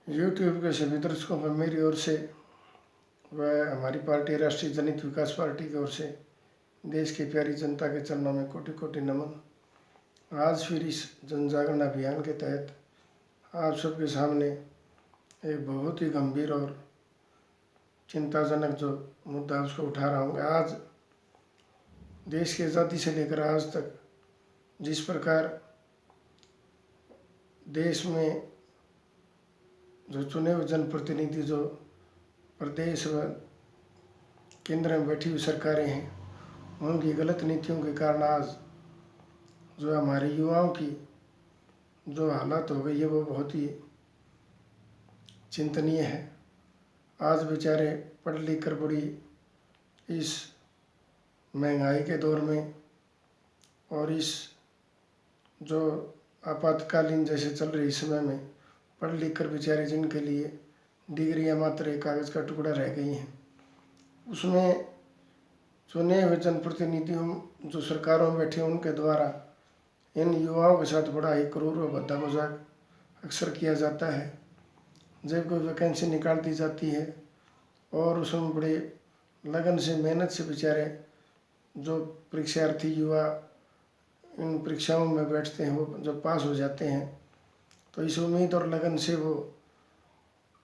YouTube के सभी दर्शकों को मेरी ओर से व हमारी पार्टी राष्ट्रीय जनहित विकास पार्टी की ओर से देश की प्यारी जनता के चरणों में कोटि कोटि नमन। आज फिर इस जन जागरण अभियान के तहत आप सबके सामने एक बहुत ही गंभीर और चिंताजनक जो मुद्दा उसको उठा रहा हूँ। आज देश की आज़ादी से लेकर आज तक जिस प्रकार देश में जो चुने हुए जनप्रतिनिधि जो प्रदेश व केंद्र में बैठी हुई सरकारें हैं, उनकी गलत नीतियों के कारण आज जो हमारे युवाओं की जो हालत हो गई है वो बहुत ही चिंतनीय है। आज बेचारे पढ़ लिख कर बड़ी इस महंगाई के दौर में और इस जो आपातकालीन जैसे चल रही समय में पढ़ लिख कर बेचारे जिनके लिए डिग्रियाँ मात्र एक कागज़ का टुकड़ा रह गई हैं, उसमें चुने हुए जनप्रतिनिधियों जो सरकारों में बैठे उनके द्वारा इन युवाओं के साथ बड़ा ही क्रूर व भद्दा मजाक अक्सर किया जाता है। जब कोई वैकेंसी निकाल दी जाती है और उसमें बड़े लगन से मेहनत से बेचारे जो परीक्षार्थी युवा इन परीक्षाओं में बैठते हैं, वो जब पास हो जाते हैं तो इस उम्मीद और लगन से वो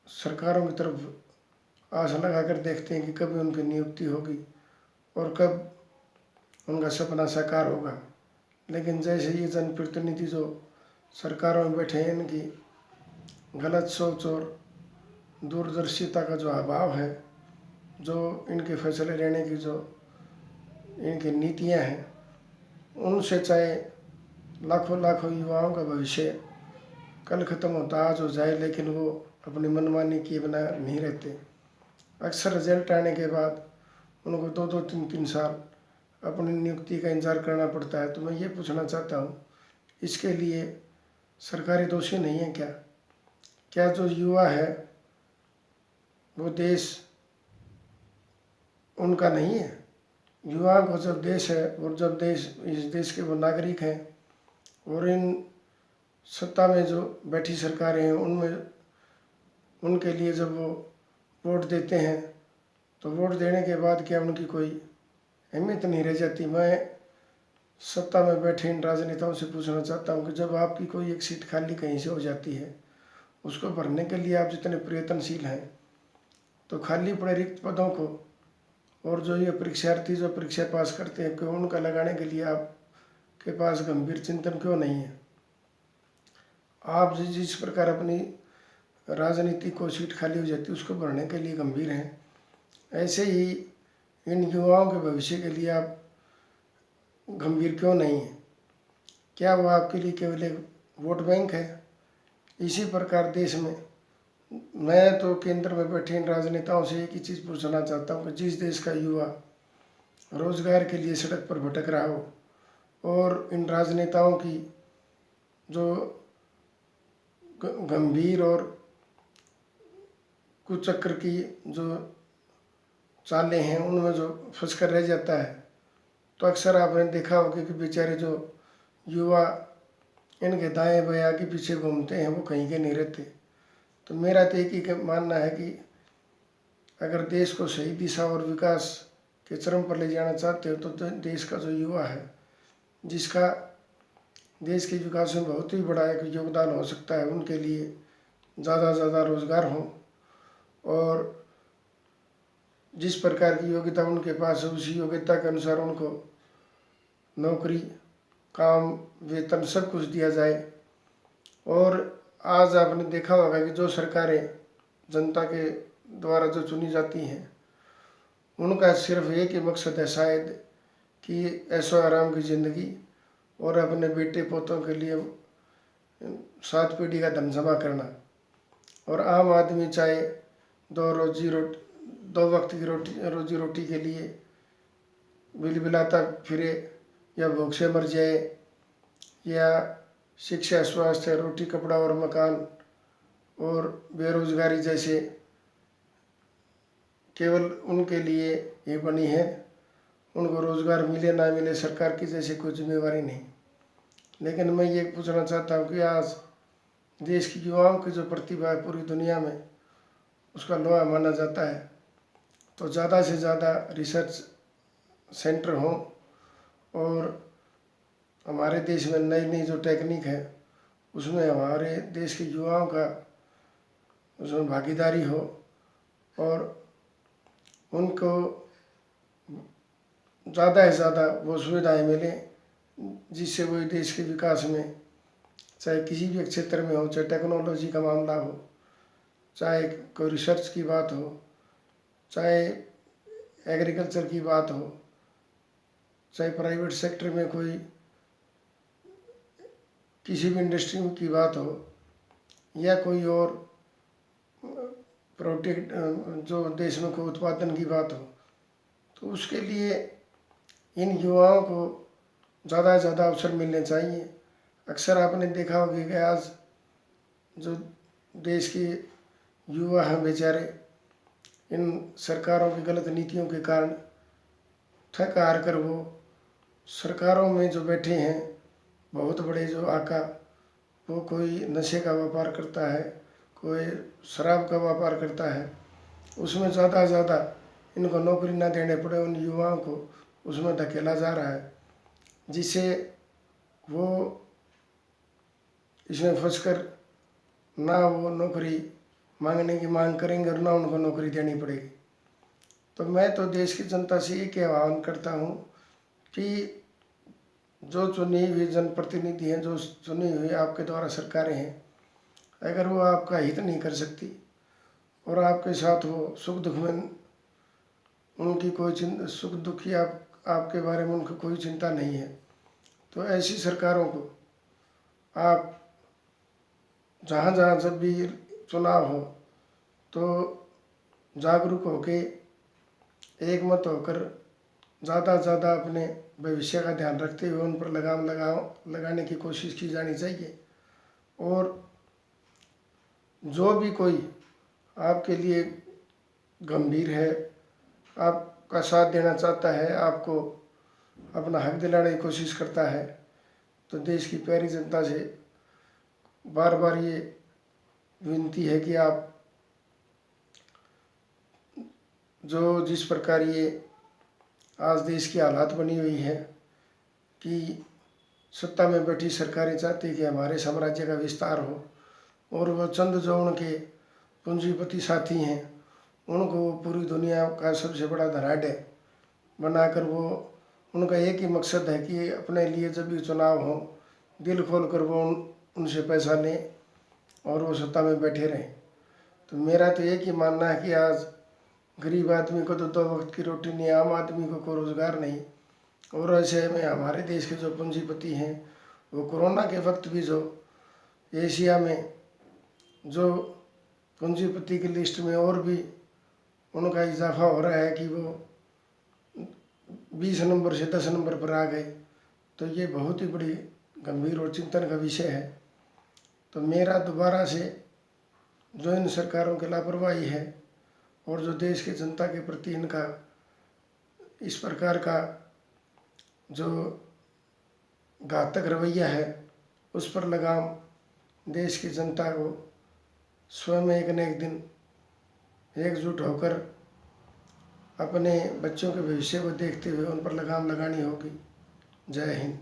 सरकारों की तरफ आशा लगा कर देखते हैं कि कब उनकी नियुक्ति होगी और कब उनका सपना साकार होगा। लेकिन जैसे ये जनप्रतिनिधि जो सरकारों में बैठे हैं, इनकी गलत सोच और दूरदर्शिता का जो अभाव है, जो इनके फैसले लेने की जो इनकी नीतियां हैं, उनसे चाहे लाखों लाखों युवाओं का भविष्य कल ख़त्म होता आज हो जाए, लेकिन वो अपनी मनमानी किए बिना नहीं रहते। अक्सर रिजल्ट आने के बाद उनको 2-2, 3-3 साल अपनी नियुक्ति का इंतज़ार करना पड़ता है। तो मैं ये पूछना चाहता हूँ, इसके लिए सरकारी दोषी नहीं है क्या? क्या जो युवा है वो देश उनका नहीं है? युवा को जब देश है और जब देश इस देश के वो नागरिक हैं और इन सत्ता में जो बैठी सरकारें हैं उनमें उनके लिए जब वो वोट देते हैं तो वोट देने के बाद क्या उनकी कोई अहमियत नहीं रह जाती? मैं सत्ता में बैठे इन राजनेताओं से पूछना चाहता हूँ कि जब आपकी कोई एक सीट खाली कहीं से हो जाती है, उसको भरने के लिए आप जितने प्रयत्नशील हैं, तो खाली पड़े रिक्त पदों को और जो ये परीक्षार्थी जो परीक्षा पास करते हैं क्यों उनका लगाने के लिए आपके पास गंभीर चिंतन क्यों नहीं है? आप जिस प्रकार अपनी राजनीति को सीट खाली हो जाती है उसको भरने के लिए गंभीर हैं, ऐसे ही इन युवाओं के भविष्य के लिए आप गंभीर क्यों नहीं है? क्या वो आपके लिए केवल एक वोट बैंक है? इसी प्रकार देश में मैं तो केंद्र में बैठे इन राजनेताओं से एक ही चीज़ पूछना चाहता हूँ कि जिस देश का युवा रोजगार के लिए सड़क पर भटक रहा हो और इन राजनेताओं की जो गंभीर और कुचक्र की जो चालें हैं उनमें जो फंस कर रह जाता है, तो अक्सर आपने देखा होगा कि बेचारे जो युवा इनके दाएं बाएं आगे पीछे घूमते हैं वो कहीं के नहीं रहते। तो मेरा तो एक ही मानना है कि अगर देश को सही दिशा और विकास के चरम पर ले जाना चाहते हो तो देश का जो युवा है, जिसका देश के विकास में बहुत ही बड़ा एक योगदान हो सकता है, उनके लिए ज़्यादा से ज़्यादा रोजगार हो और जिस प्रकार की योग्यता उनके पास है उसी योग्यता के अनुसार उनको नौकरी, काम, वेतन सब कुछ दिया जाए। और आज आपने देखा होगा कि जो सरकारें जनता के द्वारा जो चुनी जाती हैं उनका सिर्फ एक ही मकसद है शायद कि ऐशो आराम की ज़िंदगी और अपने बेटे पोतों के लिए 7 पीढ़ी का धन जमा करना। और आम आदमी चाहे दो वक्त की रोजी रोटी के लिए बिलबिलाता फिरे या भूख से मर जाए, या शिक्षा, स्वास्थ्य, रोटी, कपड़ा और मकान और बेरोजगारी जैसे केवल उनके लिए ये बनी है। उनको रोज़गार मिले ना मिले सरकार की जैसे कोई जिम्मेवारी नहीं। लेकिन मैं ये पूछना चाहता हूँ कि आज देश की युवाओं की जो प्रतिभा है पूरी दुनिया में उसका लोहा माना जाता है। तो ज़्यादा से ज़्यादा रिसर्च सेंटर हों और हमारे देश में नई नई जो टेक्निक है उसमें हमारे देश के युवाओं का उसमें भागीदारी हो और उनको ज़्यादा से ज़्यादा वो सुविधाएं मिलें जिससे वो देश के विकास में, चाहे किसी भी क्षेत्र में हो, चाहे टेक्नोलॉजी का मामला हो, चाहे कोई रिसर्च की बात हो, चाहे एग्रीकल्चर की बात हो, चाहे प्राइवेट सेक्टर में कोई किसी भी इंडस्ट्री की बात हो, या कोई और प्रोडक्ट जो देश में कोई उत्पादन की बात हो, तो उसके लिए इन युवाओं को ज़्यादा से ज़्यादा अवसर मिलने चाहिए। अक्सर आपने देखा होगा कि आज जो देश के युवा हैं बेचारे इन सरकारों की गलत नीतियों के कारण थक हार कर वो सरकारों में जो बैठे हैं, बहुत बड़े जो आका, वो कोई नशे का व्यापार करता है, कोई शराब का व्यापार करता है, उसमें ज़्यादा से ज़्यादा इनको नौकरी ना देने पड़े उन युवाओं को उसमें धकेला जा रहा है, जिससे वो इसमें फंसकर ना वो नौकरी मांगने की मांग करेंगे और ना उनको नौकरी देनी पड़ेगी। तो मैं तो देश की जनता से एक आह्वान करता हूँ कि जो चुनी हुई जनप्रतिनिधि हैं, जो चुनी हुई आपके द्वारा सरकारें हैं, अगर वो आपका हित नहीं कर सकती और आपके साथ वो सुख दुख में उनकी कोई सुख दुख की आपके बारे में उनको कोई चिंता नहीं है, तो ऐसी सरकारों को आप जहाँ जहाँ जब भी चुनाव हो तो जागरूक होके एक मत होकर ज़्यादा से ज़्यादा अपने भविष्य का ध्यान रखते हुए उन पर लगाने की कोशिश की जानी चाहिए। और जो भी कोई आपके लिए गंभीर है, आपका साथ देना चाहता है, आपको अपना हक दिलाने की कोशिश करता है, तो देश की प्यारी जनता से बार बार ये विनती है कि आप जो जिस प्रकार ये आज देश की हालात बनी हुई है कि सत्ता में बैठी सरकारें चाहती है कि हमारे साम्राज्य का विस्तार हो और वह चंद जो उनके पूंजीपति साथी हैं उनको पूरी दुनिया का सबसे बड़ा धनाढ़ बनाकर वो उनका एक ही मकसद है कि अपने लिए जब भी चुनाव हो दिल खोल कर वो उनसे पैसा लें और वो सत्ता में बैठे रहें। तो मेरा तो एक ही मानना है कि आज गरीब आदमी को तो 2 वक्त की रोटी नहीं, आम आदमी को रोज़गार नहीं, और ऐसे में हमारे देश के जो पूंजीपति हैं वो कोरोना के वक्त भी जो एशिया में जो पूंजीपति की लिस्ट में और भी उनका इजाफा हो रहा है कि वो 20 नंबर से 10 नंबर पर आ गए, तो ये बहुत ही बड़ी गंभीर और चिंतन का विषय है। तो मेरा दोबारा से जो इन सरकारों की लापरवाही है और जो देश की जनता के प्रति इनका इस प्रकार का जो घातक रवैया है उस पर लगाम देश की जनता को स्वयं एक न एक दिन एकजुट होकर अपने बच्चों के भविष्य को देखते हुए उन पर लगाम लगानी होगी। जय हिंद।